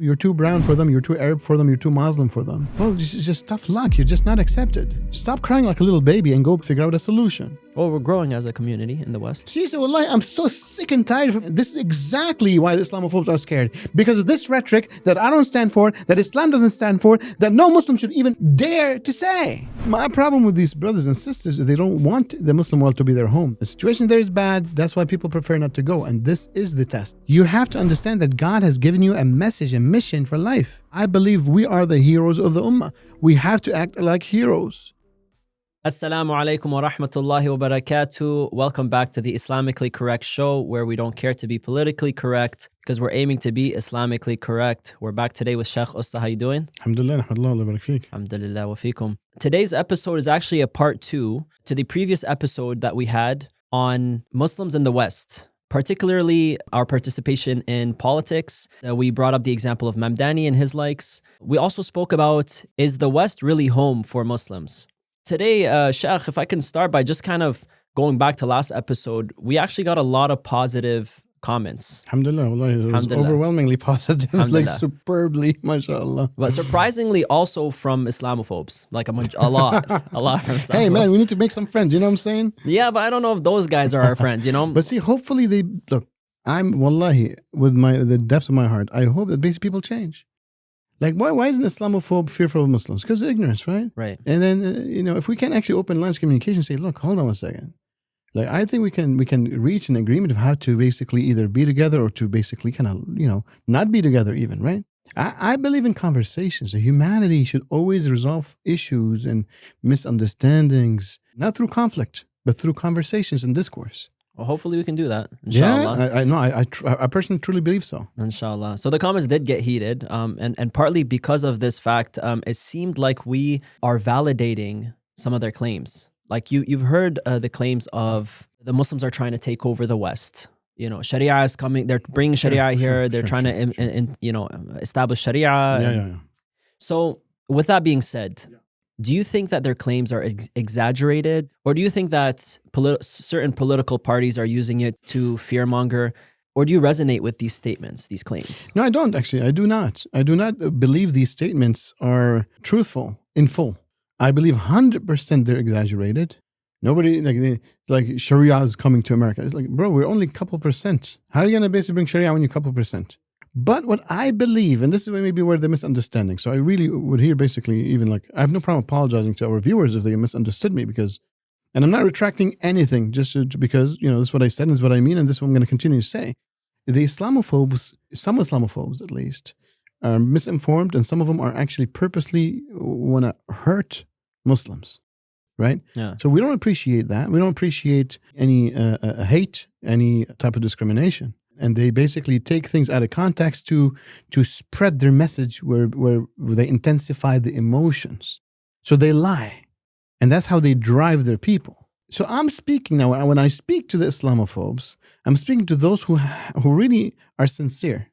You're too brown for them, you're too Arab for them, you're too Muslim for them. Well, it's just tough luck. You're just not accepted. Stop crying like a little baby and go figure out a solution. Well, we're growing as a community in the West. See, so wallahi, I'm so sick and tired of this. Is exactly why the Islamophobes are scared. Because of this rhetoric that I don't stand for, that Islam doesn't stand for, that no Muslim should even dare to say. My problem with these brothers and sisters is they don't want the Muslim world to be their home. The situation there is bad. That's why people prefer not to go. And this is the test. You have to understand that God has given you a message, a mission for life. I believe we are the heroes of the Ummah. We have to act like heroes. Assalamu alaikum wa rahmatullahi wa barakatuh. Welcome back to the Islamically Correct show, where we don't care to be politically correct because we're aiming to be Islamically correct. We're back today with Sheikh Usta. How you doing? Alhamdulillah, Allah barak feek. Alhamdulillah wa feekum. Today's episode is actually a part 2 to the previous episode that we had on Muslims in the West, particularly our participation in politics. We brought up the example of Mamdani and his likes. We also spoke about, is the West really home for Muslims? Today, Sheikh, if I can start by just kind of going back to last episode, we actually got a lot of positive comments. Alhamdulillah, it was overwhelmingly positive, like superbly, mashallah. But surprisingly also from Islamophobes, like a lot from Islamophobes. Hey man, we need to make some friends, you know what I'm saying? Yeah, but I don't know if those guys are our friends, you know? But see, hopefully they, look, I'm, wallahi, with the depths of my heart, I hope that basic people change. Like, why isn't Islamophobe fearful of Muslims? Because of ignorance, right? Right. And then, if we can actually open lines of communication and say, look, hold on one second. Like, I think we can reach an agreement of how to basically either be together or to basically kind of, not be together even, right? I believe in conversations. Humanity should always resolve issues and misunderstandings, not through conflict, but through conversations and discourse. Well, hopefully we can do that, inshallah. Yeah, I know. I personally truly believe so. Inshallah. So the comments did get heated, and partly because of this fact, it seemed like we are validating some of their claims. Like you've heard the claims of the Muslims are trying to take over the West. Sharia is coming. They're bringing Sharia here. They're trying to establish Sharia. Yeah. So with that being said, do you think that their claims are exaggerated? Or do you think that certain political parties are using it to fearmonger? Or do you resonate with these statements, these claims? No, I don't actually. I do not. I do not believe these statements are truthful in full. I believe 100% they're exaggerated. Nobody, like Sharia is coming to America. It's like, bro, we're only a couple percent. How are you going to basically bring Sharia when you're a couple percent? But what I believe, and this is maybe where the misunderstanding. So I really would hear basically even like, I have no problem apologizing to our viewers if they misunderstood me and I'm not retracting anything just because, this is what I said and this is what I mean and this is what I'm going to continue to say. The Islamophobes, some Islamophobes at least, are misinformed and some of them are actually purposely want to hurt Muslims, right? Yeah. So we don't appreciate that. We don't appreciate any hate, any type of discrimination. And they basically take things out of context to spread their message where they intensify the emotions. So they lie. And that's how they drive their people. So I'm speaking now, when I speak to the Islamophobes, I'm speaking to those who really are sincere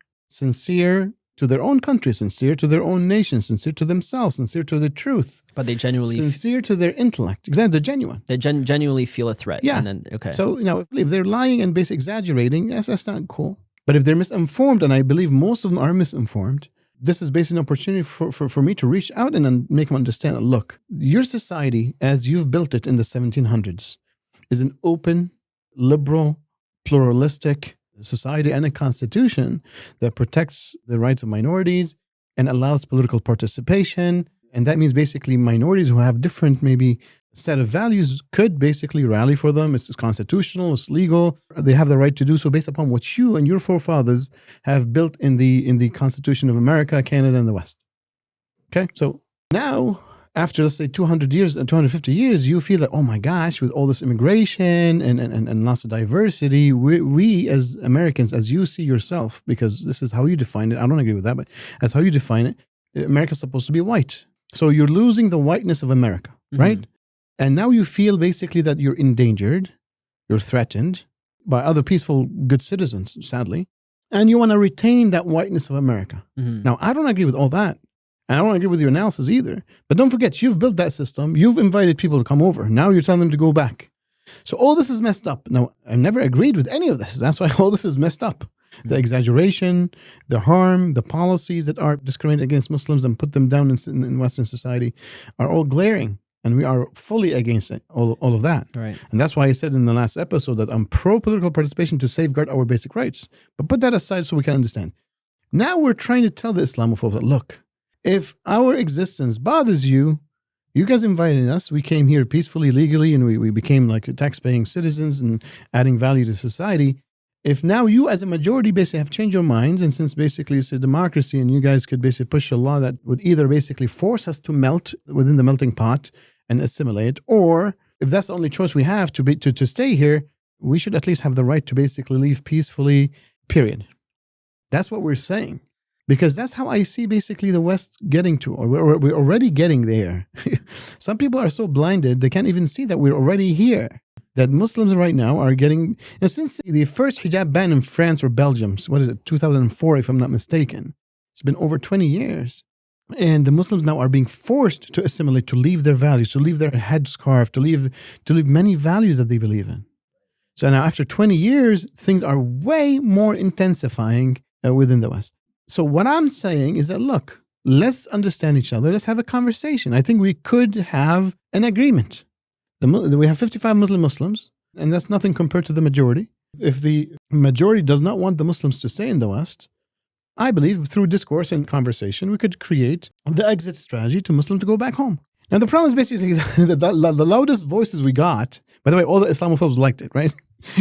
to their own country, sincere to their own nation, sincere to themselves, sincere to the truth. But they genuinely... sincere to their intellect. Exactly, they're genuine. They genuinely feel a threat. Yeah. And then, okay. So, if they're lying and basically exaggerating, that's not cool. But if they're misinformed, and I believe most of them are misinformed, this is basically an opportunity for me to reach out and make them understand, look, your society, as you've built it in the 1700s, is an open, liberal, pluralistic society and a constitution that protects the rights of minorities and allows political participation. And that means basically minorities who have different maybe set of values could basically rally for them. It's constitutional, it's legal. They have the right to do so based upon what you and your forefathers have built in the Constitution of America, Canada, and the West. Okay, so now after, let's say, 200 years and 250 years, you feel like, oh my gosh, with all this immigration and lots of diversity, we as Americans, as you see yourself, because this is how you define it, I don't agree with that, but as how you define it, America's supposed to be white. So you're losing the whiteness of America, right? Mm-hmm. And now you feel basically that you're endangered, you're threatened by other peaceful, good citizens, sadly, and you want to retain that whiteness of America. Mm-hmm. Now, I don't agree with all that. And I don't agree with your analysis either. But don't forget, you've built that system. You've invited people to come over. Now you're telling them to go back. So all this is messed up. Now, I've never agreed with any of this. That's why all this is messed up. The exaggeration, the harm, the policies that are discriminating against Muslims and put them down in Western society are all glaring. And we are fully against it, all of that. Right. And that's why I said in the last episode that I'm pro-political participation to safeguard our basic rights. But put that aside so we can understand. Now we're trying to tell the Islamophobes that, look, if our existence bothers you, you guys invited us. We came here peacefully, legally, and we became like tax-paying citizens and adding value to society. If now you as a majority basically have changed your minds, and since basically it's a democracy and you guys could basically push a law that would either basically force us to melt within the melting pot and assimilate, or if that's the only choice we have to stay here, we should at least have the right to basically leave peacefully, period. That's what we're saying. Because that's how I see basically the West getting to, or we're already getting there. Some people are so blinded, they can't even see that we're already here. That Muslims right now are getting, since the first hijab ban in France or Belgium, 2004 if I'm not mistaken, it's been over 20 years. And the Muslims now are being forced to assimilate, to leave their values, to leave their headscarf, to leave many values that they believe in. So now after 20 years, things are way more intensifying within the West. So what I'm saying is that, look, let's understand each other. Let's have a conversation. I think we could have an agreement. We have 55 Muslims, and that's nothing compared to the majority. If the majority does not want the Muslims to stay in the West, I believe through discourse and conversation, we could create the exit strategy to Muslims to go back home. Now, the problem is basically that the loudest voices we got, by the way, all the Islamophobes liked it, right?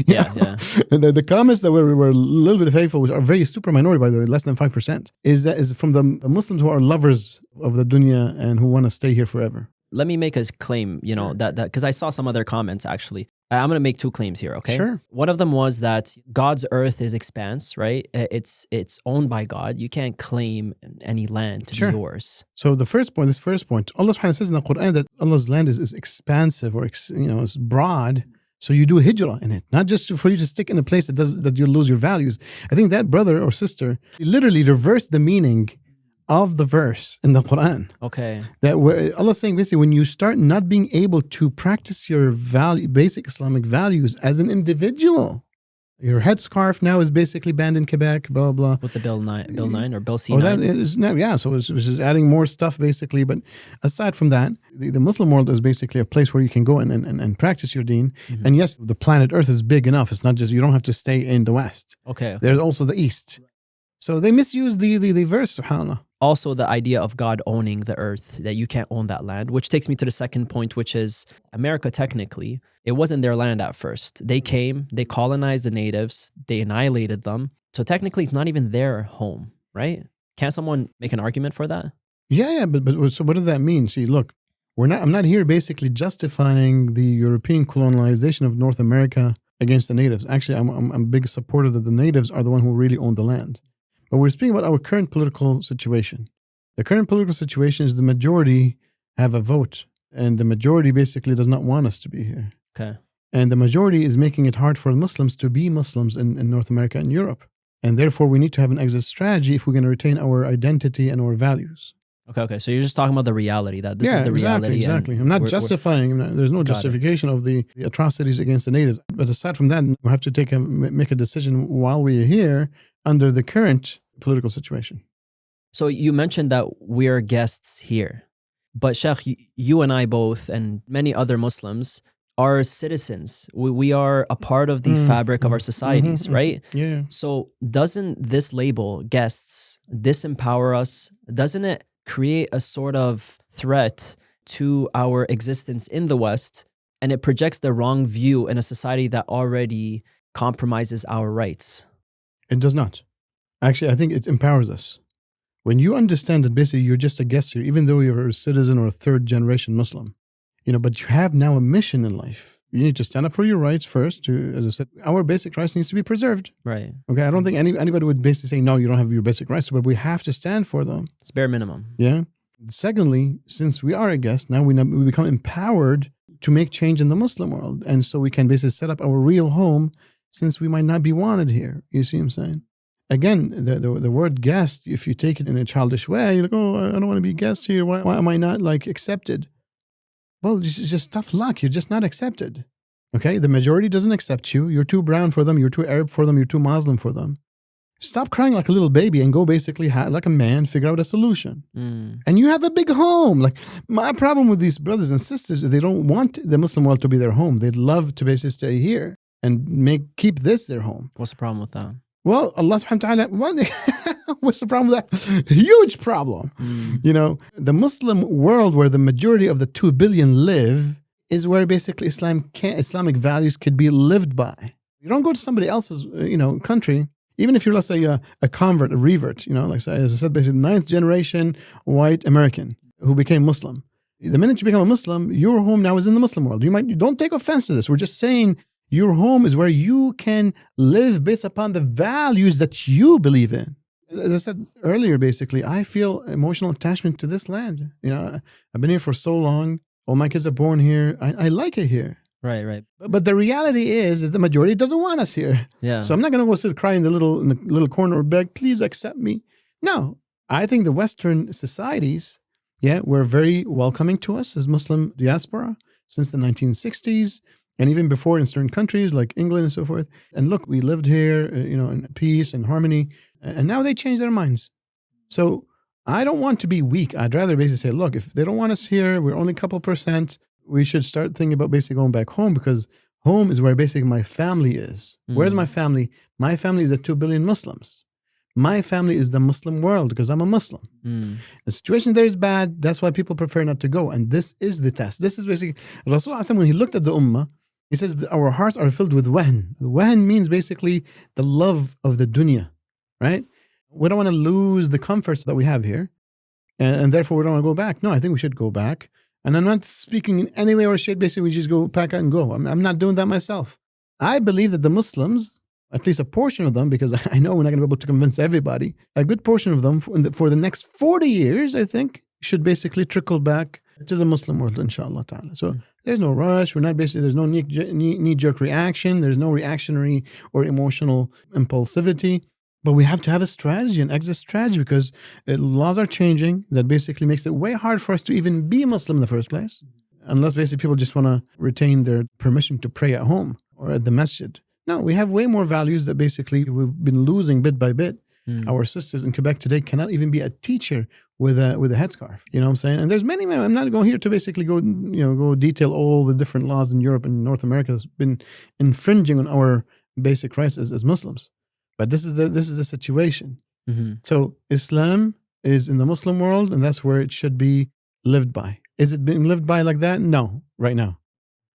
Yeah. And the comments that were a little bit faithful, which are very super minority, by the way, less than 5%, is from the Muslims who are lovers of the dunya and who want to stay here forever. Let me make a claim, that because I saw some other comments actually. I'm going to make two claims here, okay? Sure. One of them was that God's earth is expanse, right? It's owned by God. You can't claim any land to be yours. So this first point, Allah subhanahu wa ta'ala says in the Quran that Allah's land is expansive or it's broad. So you do hijrah in it, not just for you to stick in a place that you lose your values. I think that brother or sister literally reversed the meaning of the verse in the Quran. Okay. That where Allah is saying basically when you start not being able to practice your basic Islamic values as an individual, your headscarf now is basically banned in Quebec, blah, blah. With the Bill 9 or Bill C9. Oh, that is, so it's adding more stuff basically. But aside from that, the Muslim world is basically a place where you can go and practice your deen. Mm-hmm. And yes, the planet Earth is big enough. It's not just, you don't have to stay in the West. Okay. There's also the East. So they misuse the verse, subhanAllah. Also the idea of God owning the earth, that you can't own that land, which takes me to the second point, which is America technically, it wasn't their land at first. They came, they colonized the natives, they annihilated them. So technically it's not even their home, right? Can't someone make an argument for that? Yeah, but so what does that mean? See, look, I'm not here basically justifying the European colonization of North America against the natives. Actually, I'm a big supporter that the natives are the one who really own the land. But we're speaking about our current political situation. The current political situation is the majority have a vote, and the majority basically does not want us to be here. Okay. And the majority is making it hard for Muslims to be Muslims in North America and Europe. And therefore, we need to have an exit strategy if we're going to retain our identity and our values. Okay. So you're just talking about the reality, that this is the reality. Exactly. I'm not justifying. There's no justification of the atrocities against the natives. But aside from that, we have to make a decision while we are here under the current political situation. So you mentioned that we are guests here. But Sheikh, you and I both, and many other Muslims, are citizens. We are a part of the fabric of our societies, right? Yeah. So doesn't this label, guests, disempower us? Doesn't it create a sort of threat to our existence in the West? And it projects the wrong view in a society that already compromises our rights. It does not. Actually, I think it empowers us. When you understand that basically you're just a guest here, even though you're a citizen or a third generation Muslim, but you have now a mission in life. You need to stand up for your rights first. As I said, our basic rights needs to be preserved. Right. Okay. I don't think anybody would basically say, no, you don't have your basic rights, but we have to stand for them. It's bare minimum. Yeah. Secondly, since we are a guest, now we become empowered to make change in the Muslim world. And so we can basically set up our real home since we might not be wanted here. You see what I'm saying? Again, the word guest, if you take it in a childish way, you're like, oh, I don't want to be a guest here. Why am I not accepted? Well, it's just tough luck. You're just not accepted. Okay? The majority doesn't accept you. You're too brown for them. You're too Arab for them. You're too Muslim for them. Stop crying like a little baby and go basically like a man, figure out a solution. And you have a big home. Like my problem with these brothers and sisters is they don't want the Muslim world to be their home. They'd love to basically stay here and keep this their home. What's the problem with that? Well, Allah subhanahu wa ta'ala, what's the problem with that? Huge problem. You know, the Muslim world where the majority of the 2 billion live is where basically Islamic values could be lived by. You don't go to somebody else's, country, even if you're, let's say, a convert, a revert, like as I said, basically 9th generation white American who became Muslim. The minute you become a Muslim, your home now is in the Muslim world. You don't take offense to this. We're just saying your home is where you can live based upon the values that you believe in. As I said earlier, basically, I feel emotional attachment to this land. I've been here for so long. All my kids are born here. I like it here. Right. But the reality is the majority doesn't want us here. Yeah. So I'm not going to go sit cry in the little corner or beg, please accept me. No, I think the Western societies, were very welcoming to us as Muslim diaspora since the 1960s. And even before in certain countries like England and so forth. And look, we lived here, in peace and harmony. And now they changed their minds. So I don't want to be weak. I'd rather basically say, look, if they don't want us here, we're only a couple %, we should start thinking about basically going back home, because home is where basically my family is. Where's my family? My family is the 2 billion Muslims. My family is the Muslim world because I'm a Muslim. The situation there is bad. That's why people prefer not to go. And this is the test. This is basically, Rasulullah, when he looked at the ummah, he says our hearts are filled with wahn. Wahn means basically the love of the dunya, right? We don't want to lose the comforts that we have here. And therefore we don't want to go back. No, I think we should go back. And I'm not speaking in any way or shape. Basically, we just go pack out and go. I'm not doing that myself. I believe that the Muslims, at least a portion of them, because I know we're not going to be able to convince everybody, a good portion of them for the next 40 years, I think, should basically trickle back to the Muslim world, inshallah ta'ala. So there's no rush. There's no knee-jerk reaction. There's no reactionary or emotional impulsivity. But we have to have a strategy, an exit strategy, because laws are changing. That basically makes it way hard for us to even be Muslim in the first place, unless basically people just want to retain their permission to pray at home or at the masjid. No, we have way more values that basically we've been losing bit by bit. Our sisters in Quebec today cannot even be a teacher with a headscarf. You know what I'm saying? And there's many. I'm not going here to basically go detail all the different laws in Europe and North America that's been infringing on our basic rights as Muslims. But this is the situation. So Islam is in the Muslim world, and that's where it should be lived by. Is it being lived by like that? No, right now.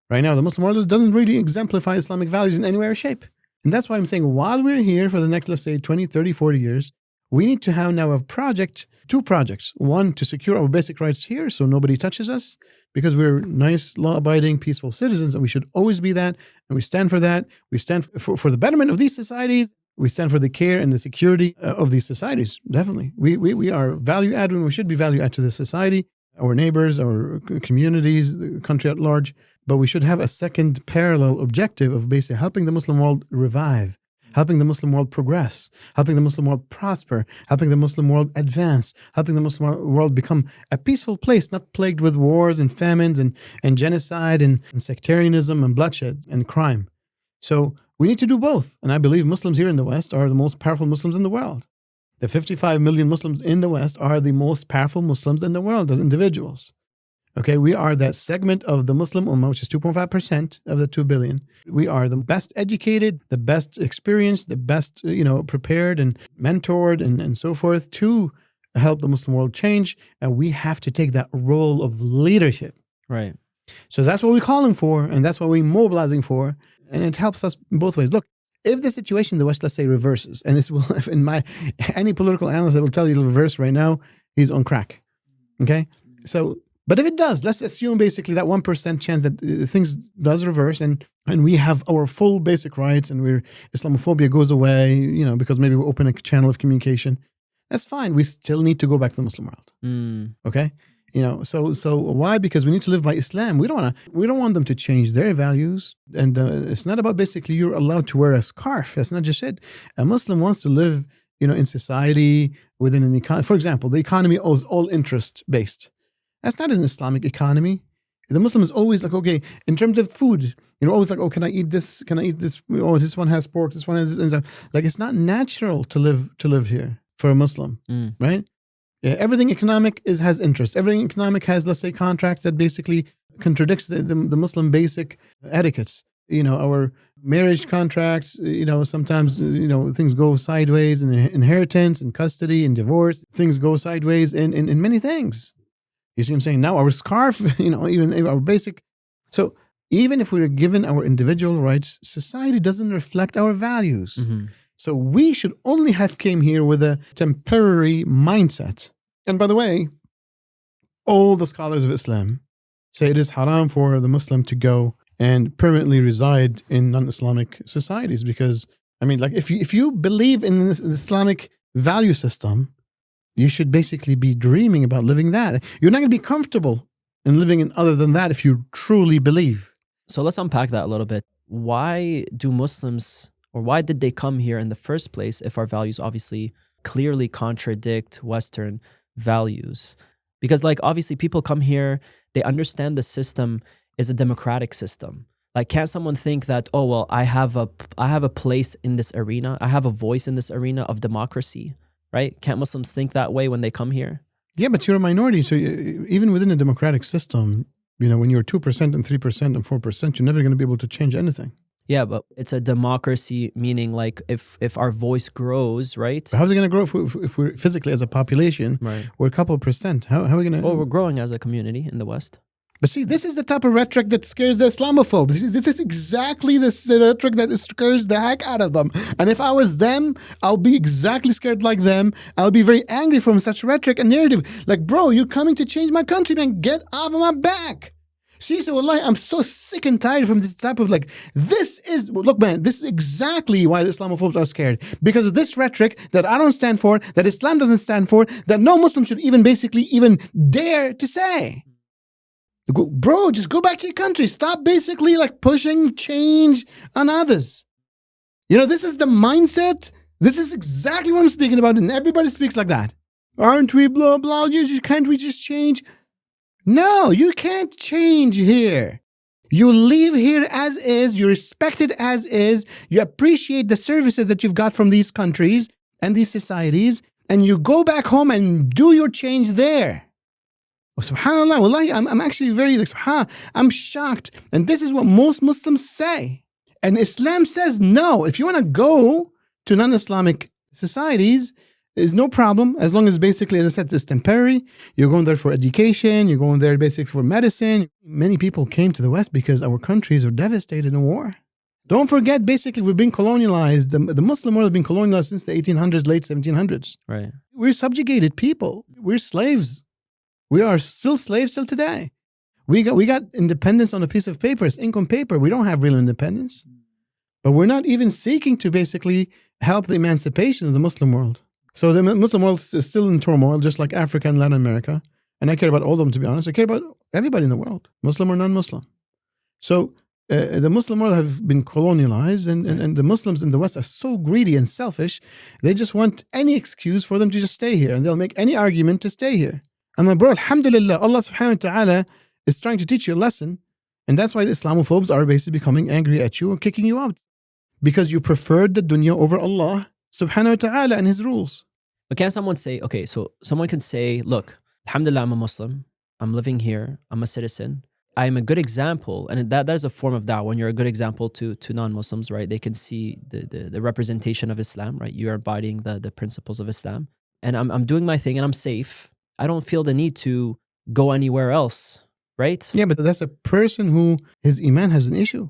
Right now, the Muslim world doesn't really exemplify Islamic values in any way or shape. And that's why I'm saying while we're here for the next, let's say, 20, 30, 40 years, we need to have now a project, 2 projects. One, to secure our basic rights here so nobody touches us, because we're nice, law-abiding, peaceful citizens, and we should always be that. And we stand for that. We stand for the betterment of these societies. We stand for the care and the security of these societies, definitely. We are value add when we should be value add to the society, our neighbors, our communities, the country at large. But we should have a second parallel objective of basically helping the Muslim world revive, helping the Muslim world progress, helping the Muslim world prosper, helping the Muslim world advance, helping the Muslim world become a peaceful place, not plagued with wars and famines and genocide and sectarianism and bloodshed and crime. So we need to do both. And I believe Muslims here in the West are the most powerful Muslims in the world. The 55 million Muslims in the West are the most powerful Muslims in the world as individuals. Okay, we are that segment of the Muslim Ummah, which is 2.5% of the 2 billion. We are the best educated, the best experienced, the best, prepared and mentored and so forth to help the Muslim world change. And we have to take that role of leadership. Right. So that's what we're calling for, and that's what we're mobilizing for. And it helps us in both ways. Look, if the situation in the West, let's say, reverses, and this will, any political analyst that will tell you it'll reverse right now, he's on crack. Okay? So, but if it does, let's assume basically that 1% chance that things does reverse and we have our full basic rights and Islamophobia goes away, because maybe we open a channel of communication. That's fine. We still need to go back to the Muslim world. Okay? So why? Because we need to live by Islam. We don't want them to change their values. And it's not about basically you're allowed to wear a scarf. That's not just it. A Muslim wants to live, in society within an economy. For example, the economy is all interest based. That's not an Islamic economy. The Muslim is always like, okay, in terms of food, always like, oh, can I eat this? Can I eat this? Oh, this one has pork. This one has this. Like, it's not natural to live here for a Muslim, right? Yeah, everything economic has interest. Everything economic has, let's say, contracts that basically contradicts the Muslim basic etiquettes. Our marriage contracts, sometimes, things go sideways in inheritance and custody and divorce. Things go sideways in many things. You see what I'm saying? Now our scarf, even our basic. So even if we're given our individual rights, society doesn't reflect our values. Mm-hmm. So we should only have came here with a temporary mindset. And by the way, all the scholars of Islam say it is haram for the Muslim to go and permanently reside in non-Islamic societies, because, like, if you believe in this Islamic value system, you should basically be dreaming about living that. You're not going to be comfortable in living in other than that if you truly believe. So let's unpack that a little bit. Why do Muslims, or why did they come here in the first place if our values obviously clearly contradict Western values? Because, like, obviously people come here, they understand the system is a democratic system. Like, can't someone think that, oh, well, I have a place in this arena, I have a voice in this arena of democracy, right? Can't Muslims think that way when they come here? Yeah, but you're a minority. So even within a democratic system, when you're 2% and 3% and 4%, you're never going to be able to change anything. Yeah, but it's a democracy, meaning, like, if our voice grows, right? But how's it going to grow if we're physically as a population, right, we're a couple percent? How are we going to? Well, we're growing as a community in the West. But see, this is the type of rhetoric that scares the Islamophobes. This is exactly the rhetoric that scares the heck out of them. And if I was them, I'll be exactly scared like them. I'll be very angry from such rhetoric and narrative. Like, bro, you're coming to change my country, man. Get off of my back. See, so wallahi, I'm so sick and tired from this type of, like, look, man, this is exactly why the Islamophobes are scared. Because of this rhetoric that I don't stand for, that Islam doesn't stand for, that no Muslim should even dare to say. Bro, just go back to your country. Stop basically, like, pushing change on others. This is the mindset. This is exactly what I'm speaking about. And everybody speaks like that. Aren't we blah, blah? Can't we just change? No, you can't change here. You live here as is. You respect it as is. You appreciate the services that you've got from these countries and these societies. And you go back home and do your change there. Oh, subhanAllah, wallahi, I'm actually very, like, subhanAllah, I'm shocked. And this is what most Muslims say. And Islam says no. If you want to go to non-Islamic societies, there's no problem, as long as basically, as I said, it's temporary. You're going there for education. You're going there basically for medicine. Many people came to the West because our countries are devastated in war. Don't forget, basically, we've been colonialized. The Muslim world has been colonialized since the 1800s, late 1700s. Right. We're subjugated people. We're slaves. We are still slaves till today. We got independence on a piece of paper. It's ink on paper. We don't have real independence. But we're not even seeking to basically help the emancipation of the Muslim world. So the Muslim world is still in turmoil, just like Africa and Latin America. And I care about all of them, to be honest. I care about everybody in the world, Muslim or non-Muslim. So the Muslim world have been colonialized, and the Muslims in the West are so greedy and selfish, they just want any excuse for them to just stay here. And they'll make any argument to stay here. And my bro, alhamdulillah, Allah subhanahu wa ta'ala is trying to teach you a lesson. And that's why the Islamophobes are basically becoming angry at you and kicking you out. Because you preferred the dunya over Allah subhanahu wa ta'ala and His rules. But can someone say, okay, so someone can say, look, alhamdulillah, I'm a Muslim. I'm living here. I'm a citizen. I am a good example. And that is a form of da'wah. When you're a good example to non-Muslims, right? They can see the representation of Islam, right? You're abiding the principles of Islam. And I'm doing my thing and I'm safe. I don't feel the need to go anywhere else, right? Yeah, but that's a person who his iman has an issue.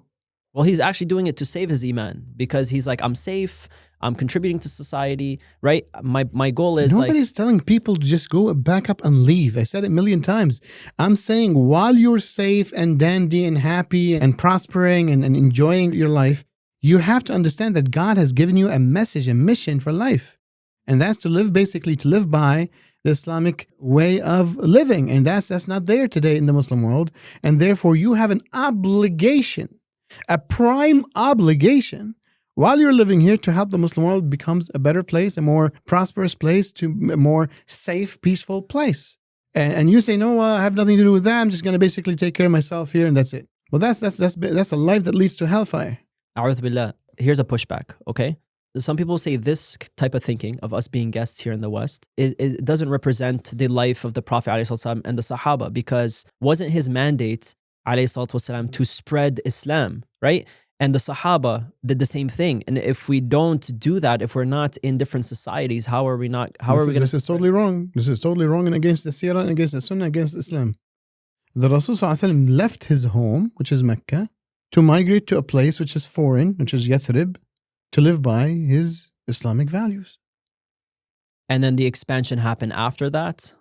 Well, he's actually doing it to save his iman because he's like, I'm safe, I'm contributing to society, right? My goal is Nobody's telling people to just go back up and leave. I said it a million times. I'm saying while you're safe and dandy and happy and prospering and enjoying your life, you have to understand that God has given you a message, a mission for life. And that's to live by the Islamic way of living. And that's not there today in the Muslim world. And therefore you have an obligation, a prime obligation, while you're living here to help the Muslim world becomes a better place, a more prosperous place, to a more safe, peaceful place. And you say, no, I have nothing to do with that. I'm just going to basically take care of myself here and that's it. Well, that's a life that leads to hellfire. A'udhu billah. Here's a pushback, okay? Some people say this type of thinking of us being guests here in the West, it doesn't represent the life of the Prophet ﷺ and the Sahaba, because wasn't his mandate ﷺ to spread Islam, right? And the Sahaba did the same thing. And if we don't do that, if we're not in different societies, how are we going to... This is totally wrong. This is totally wrong and against the Sirah and against the Sunnah, against Islam. The Rasul ﷺ left his home, which is Mecca, to migrate to a place which is foreign, which is Yathrib, to live by his Islamic values. And then the expansion happened after that?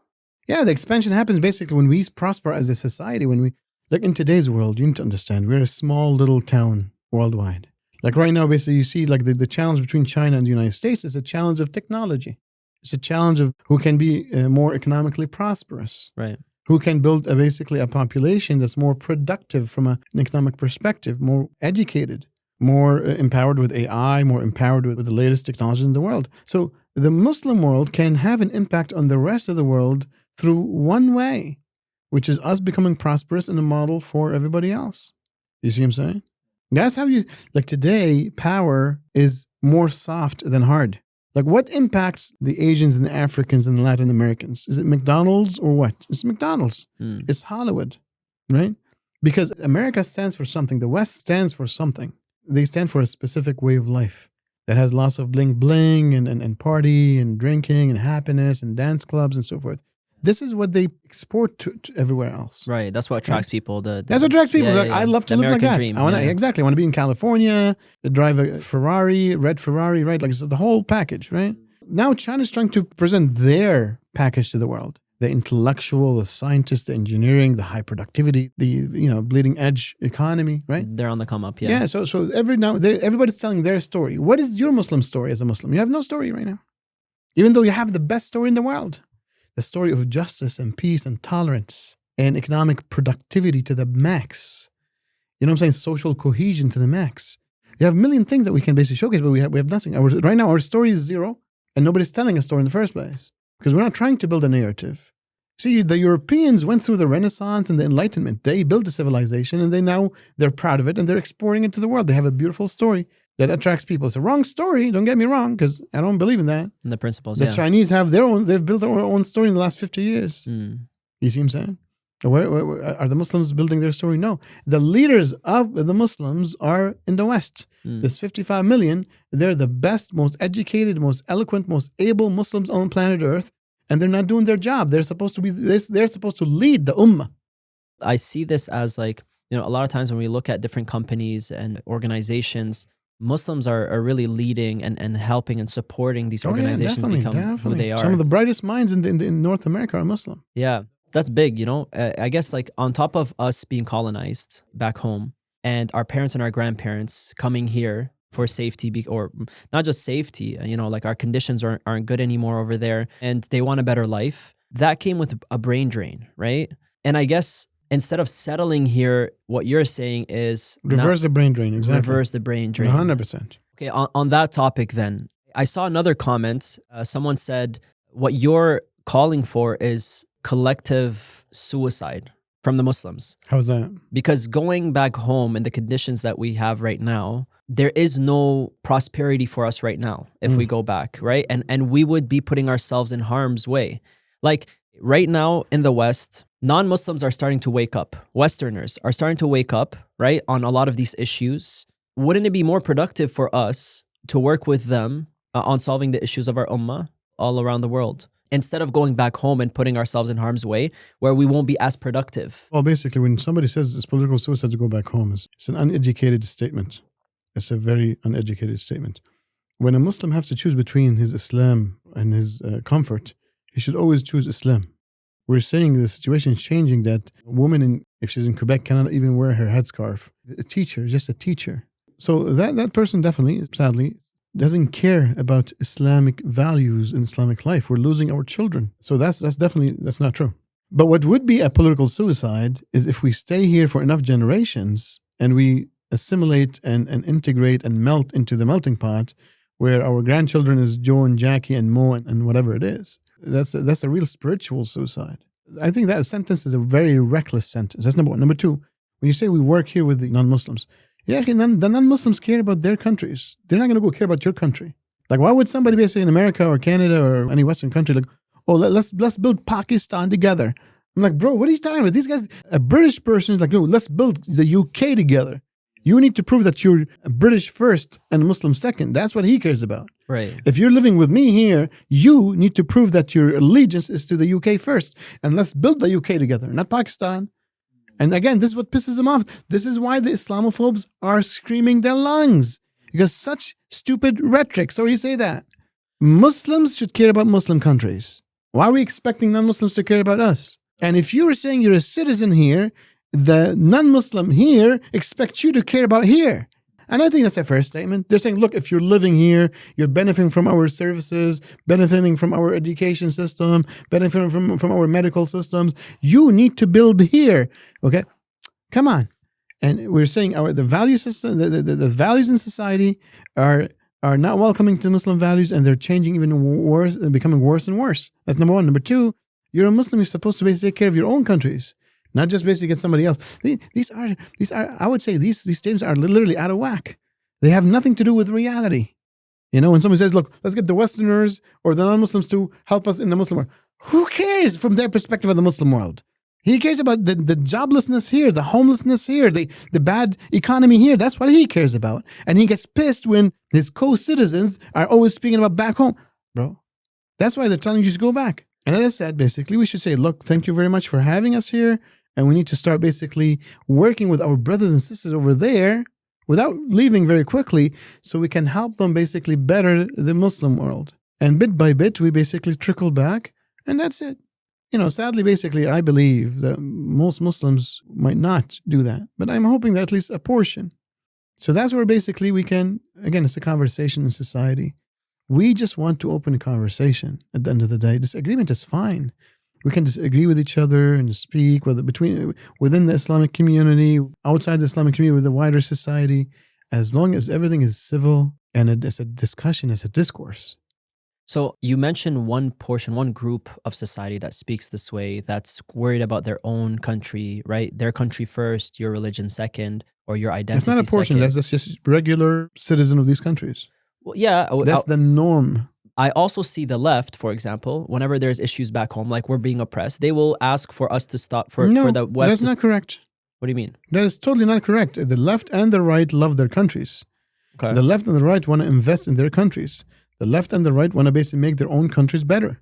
Yeah, the expansion happens basically when we prosper as a society. When we, like in today's world, you need to understand, we're a small little town worldwide. Like right now, basically, you see like the challenge between China and the United States is a challenge of technology. It's a challenge of who can be more economically prosperous. Right. Who can build basically a population that's more productive from an economic perspective, more educated, more empowered with AI, more empowered with the latest technology in the world. So the Muslim world can have an impact on the rest of the world through one way, which is us becoming prosperous and a model for everybody else. You see what I'm saying? That's how you, like today, power is more soft than hard. Like what impacts the Asians and the Africans and the Latin Americans? Is it McDonald's or what? It's McDonald's. It's Hollywood, right? Because America stands for something. The West stands for something. They stand for a specific way of life that has lots of bling bling and party and drinking and happiness and dance clubs and so forth. This is what they export to everywhere else. Right. That's what attracts people. That's what attracts people. Yeah, like, yeah. I love to The live like that. American dream. Exactly. I want to be in California, drive a Ferrari, red Ferrari, right? Like so the whole package, right? Now China's trying to present their package to the world. The intellectual, the scientist, the engineering, the high productivity, the bleeding edge economy, right? They're on the come up, yeah. Yeah, so everybody's telling their story. What is your Muslim story as a Muslim? You have no story right now. Even though you have the best story in the world. The story of justice and peace and tolerance and economic productivity to the max. You know what I'm saying? Social cohesion to the max. You have a million things that we can basically showcase, but we have nothing. Right now, our story is zero, and nobody's telling a story in the first place because we're not trying to build a narrative. See, the Europeans went through the Renaissance and the Enlightenment. They built a civilization, and they're proud of it, and they're exporting it to the world. They have a beautiful story that attracts people. It's a wrong story, don't get me wrong, because I don't believe in that. And the principles, The Chinese have their own, they've built their own story in the last 50 years. You see what I'm saying? Where are the Muslims building their story? No. The leaders of the Muslims are in the West. There's 55 million. They're the best, most educated, most eloquent, most able Muslims on planet Earth, and they're not doing their job. They're supposed to lead the ummah. I see this as like, a lot of times when we look at different companies and organizations, Muslims are really leading and helping and supporting these organizations become who they are. Some of the brightest minds in North America are Muslim. Yeah, that's big, I guess like on top of us being colonized back home and our parents and our grandparents coming here for safety, or not just safety, like our conditions aren't good anymore over there and they want a better life. That came with a brain drain, right? And I guess instead of settling here, what you're saying is... Reverse the brain drain, exactly. Reverse the brain drain. 100%. Okay, on that topic then, I saw another comment. Someone said, what you're calling for is collective suicide from the Muslims. How's that? Because going back home in the conditions that we have right now, there is no prosperity for us right now if we go back, right? And we would be putting ourselves in harm's way. Like right now in the West, non-Muslims are starting to wake up. Westerners are starting to wake up, right, on a lot of these issues. Wouldn't it be more productive for us to work with them on solving the issues of our ummah all around the world, instead of going back home and putting ourselves in harm's way where we won't be as productive? Well, basically, when somebody says it's political suicide to go back home, it's an uneducated statement. It's a very uneducated statement. When a Muslim has to choose between his Islam and his comfort, he should always choose Islam. We're saying the situation is changing, that a woman, if she's in Quebec, cannot even wear her headscarf. A teacher, just a teacher. So that person definitely, sadly, doesn't care about Islamic values and Islamic life. We're losing our children. So that's not true. But what would be a political suicide is if we stay here for enough generations and we assimilate and integrate and melt into the melting pot where our grandchildren is Joe and Jackie and Mo and whatever it is. That's a real spiritual suicide. I think that sentence is a very reckless sentence. That's number one. Number two, when you say we work here with the non-Muslims, yeah, the non-Muslims care about their countries. They're not going to go care about your country. Like, why would somebody basically in America or Canada or any Western country like, oh, let's build Pakistan together? I'm like, bro, what are you talking about? These guys, a British person is like, no, let's build the UK together. You need to prove that you're British first and Muslim second. That's what he cares about. Right. If you're living with me here, you need to prove that your allegiance is to the UK first. And let's build the UK together, not Pakistan. And again, this is what pisses them off. This is why the Islamophobes are screaming their lungs. Because such stupid rhetoric. So you say that. Muslims should care about Muslim countries. Why are we expecting non-Muslims to care about us? And if you're saying you're a citizen here, the non-Muslim here expects you to care about here. And I think that's a fair statement. They're saying, look, if you're living here, you're benefiting from our services, benefiting from our education system, benefiting from our medical systems. You need to build here. Okay? Come on. And we're saying the value system, the values in society are not welcoming to Muslim values, and they're changing even worse, becoming worse and worse. That's number one. Number two, you're a Muslim, you're supposed to basically take care of your own countries. Not just basically get somebody else. These are. I would say these statements are literally out of whack. They have nothing to do with reality. You know, when somebody says, "Look, let's get the Westerners or the non-Muslims to help us in the Muslim world," who cares from their perspective of the Muslim world? He cares about the joblessness here, the homelessness here, the bad economy here. That's what he cares about, and he gets pissed when his co-citizens are always speaking about back home, bro. That's why they're telling you to go back. And as I said, basically, we should say, "Look, thank you very much for having us here." And we need to start basically working with our brothers and sisters over there without leaving very quickly, so we can help them basically better the Muslim world. And bit by bit, we basically trickle back, and that's it. You know, sadly, basically, I believe that most Muslims might not do that, but I'm hoping that at least a portion. So that's where basically we can, again, it's a conversation in society. We just want to open a conversation at the end of the day. Disagreement is fine. We can disagree with each other and speak within the Islamic community, outside the Islamic community, with the wider society, as long as everything is civil and it's a discussion, it's a discourse. So you mentioned one group of society that speaks this way, that's worried about their own country, right? Their country first, your religion second, or your identity second. That's not a portion. That's just regular citizen of these countries. Well, yeah. That's the norm. I also see the left, for example, whenever there's issues back home, like we're being oppressed, they will ask for us to stop, for the West. That's not correct. What do you mean? That is totally not correct. The left and the right love their countries. Okay. The left and the right want to invest in their countries. The left and the right want to basically make their own countries better.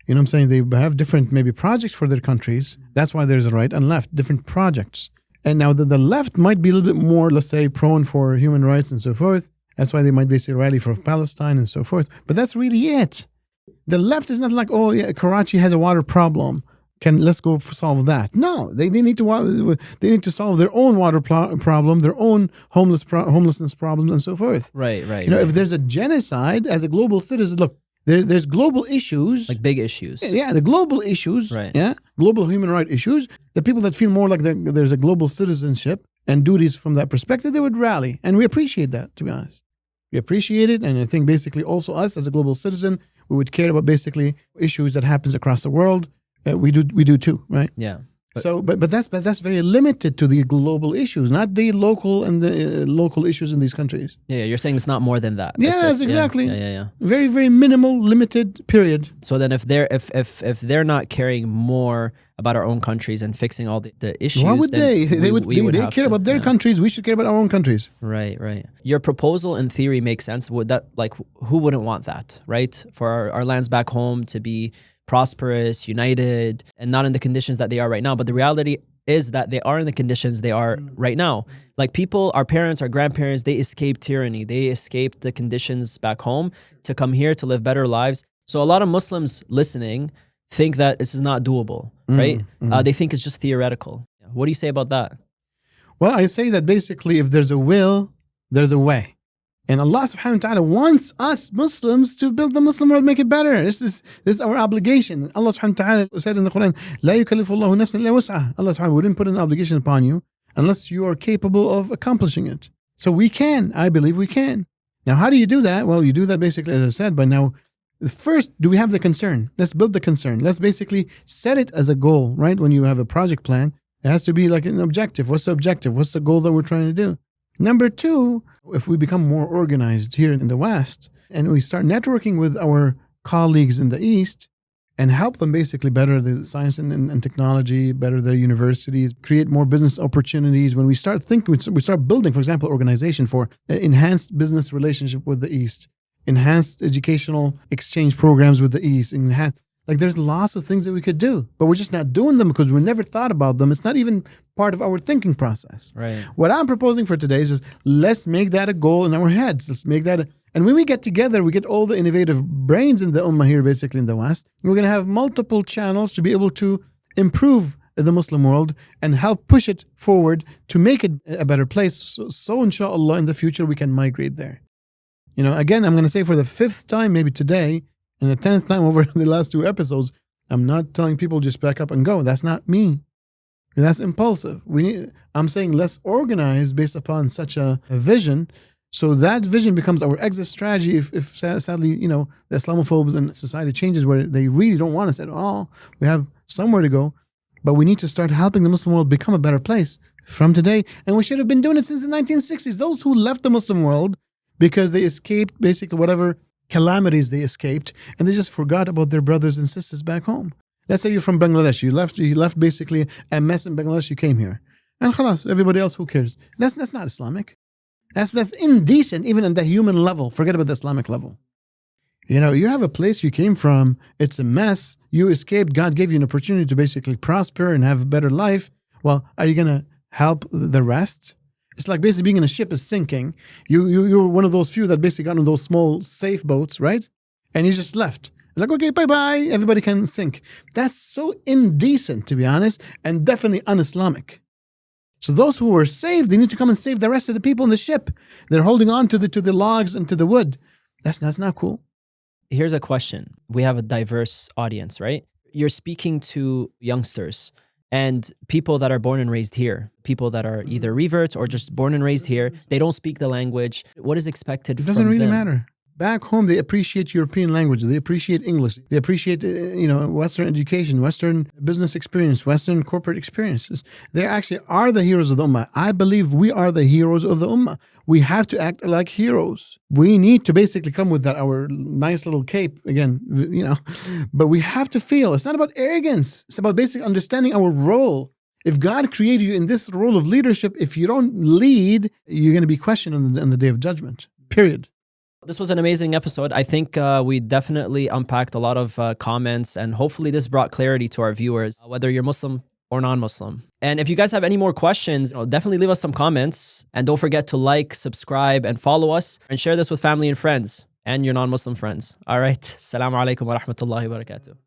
You know what I'm saying? They have different maybe projects for their countries. That's why there's a right and left, different projects. And now the left might be a little bit more, let's say, prone for human rights and so forth. That's why they might basically rally for Palestine and so forth. But that's really it. The left is not like, oh, yeah, Karachi has a water problem. Let's go solve that. No, they need to solve their own water problem, their own homelessness problems, and so forth. Right. You know, if there's a genocide, as a global citizen, look, there's global issues, like big issues. Yeah, the global issues. Right. Yeah, global human rights issues. The people that feel more like there's a global citizenship and duties from that perspective, they would rally, and we appreciate that. To be honest. We appreciate it, and I think basically also us as a global citizen, we would care about basically issues that happens across the world. We do too, right? Yeah. But that's very limited to the global issues, not the local and the local issues in these countries. Yeah, you're saying it's not more than that. Yes, exactly. Yeah. Very, very minimal, limited period. So then, if they're not caring more about our own countries and fixing all the issues, why would they? They care about their countries. We should care about our own countries. Right. Your proposal in theory makes sense. Would that, like, who wouldn't want that, right? For our lands back home to be prosperous, united, and not in the conditions that they are right now. But the reality is that they are in the conditions they are right now. Like people, our parents, our grandparents, they escaped tyranny. They escaped the conditions back home to come here to live better lives. So a lot of Muslims listening think that this is not doable, right? They think it's just theoretical. What do you say about that? Well, I say that basically if there's a will, there's a way. And Allah subhanahu wa ta'ala wants us Muslims to build the Muslim world, make it better. This is our obligation. Allah subhanahu wa ta'ala said in the Quran, لا يكلف الله نفسا إلا وسعها. Allah subhanahu wouldn't put an obligation upon you unless you are capable of accomplishing it. So we can. I believe we can. Now, how do you do that? Well, you do that basically, as I said, by now First, do we have the concern? Let's build the concern. Let's basically set it as a goal, right? When you have a project plan, it has to be like an objective. What's the objective? What's the goal that we're trying to do? Number two, if we become more organized here in the West and we start networking with our colleagues in the East and help them basically better the science and technology, better their universities, create more business opportunities. When we start thinking, we start building, for example, organization for enhanced business relationship with the East, enhanced educational exchange programs with the East, like there's lots of things that we could do, but we're just not doing them because we never thought about them. It's not even part of our thinking process. Right. What I'm proposing for today is just, let's make that a goal in our heads. Let's make that and when we get together, we get all the innovative brains in the Ummah here, basically in the West. We're going to have multiple channels to be able to improve the Muslim world and help push it forward to make it a better place. So inshallah, in the future, we can migrate there. Again, I'm going to say for the 5th time, maybe today, and the 10th time over the last 2 episodes, I'm not telling people just back up and go. That's not me. That's impulsive. I'm saying let's organize based upon such a vision. So that vision becomes our exit strategy if sadly, the Islamophobes and society changes where they really don't want us at all. We have somewhere to go, but we need to start helping the Muslim world become a better place from today. And we should have been doing it since the 1960s. Those who left the Muslim world because they escaped basically whatever calamities they escaped, and they just forgot about their brothers and sisters back home. Let's say you're from Bangladesh. You left basically a mess in Bangladesh. You came here. And khalas, everybody else, who cares? That's not Islamic. That's indecent, even on the human level. Forget about the Islamic level. You have a place you came from. It's a mess. You escaped. God gave you an opportunity to basically prosper and have a better life. Well, are you going to help the rest? It's like basically being in a ship is sinking. You're one of those few that basically got on those small safe boats, right? And you just left. Like, okay, bye-bye. Everybody can sink. That's so indecent, to be honest, and definitely un-Islamic. So those who were saved, they need to come and save the rest of the people in the ship. They're holding on to the logs and to the wood. That's not cool. Here's a question. We have a diverse audience, right? You're speaking to youngsters and people that are born and raised here, people that are either reverts or just born and raised here. They don't speak the language. What is expected from them? It doesn't really matter. Back home, they appreciate European language. They appreciate English. They appreciate, Western education, Western business experience, Western corporate experiences. They actually are the heroes of the Ummah. I believe we are the heroes of the Ummah. We have to act like heroes. We need to basically come with our nice little cape again, but we have to feel. It's not about arrogance. It's about basic understanding our role. If God created you in this role of leadership, if you don't lead, you're going to be questioned on the day of judgment, period. This was an amazing episode. I think we definitely unpacked a lot of comments, and hopefully this brought clarity to our viewers, whether you're Muslim or non-Muslim. And if you guys have any more questions, definitely leave us some comments. And don't forget to like, subscribe, and follow us, and share this with family and friends and your non-Muslim friends. All right. Assalamu alaikum wa rahmatullahi wa barakatuh.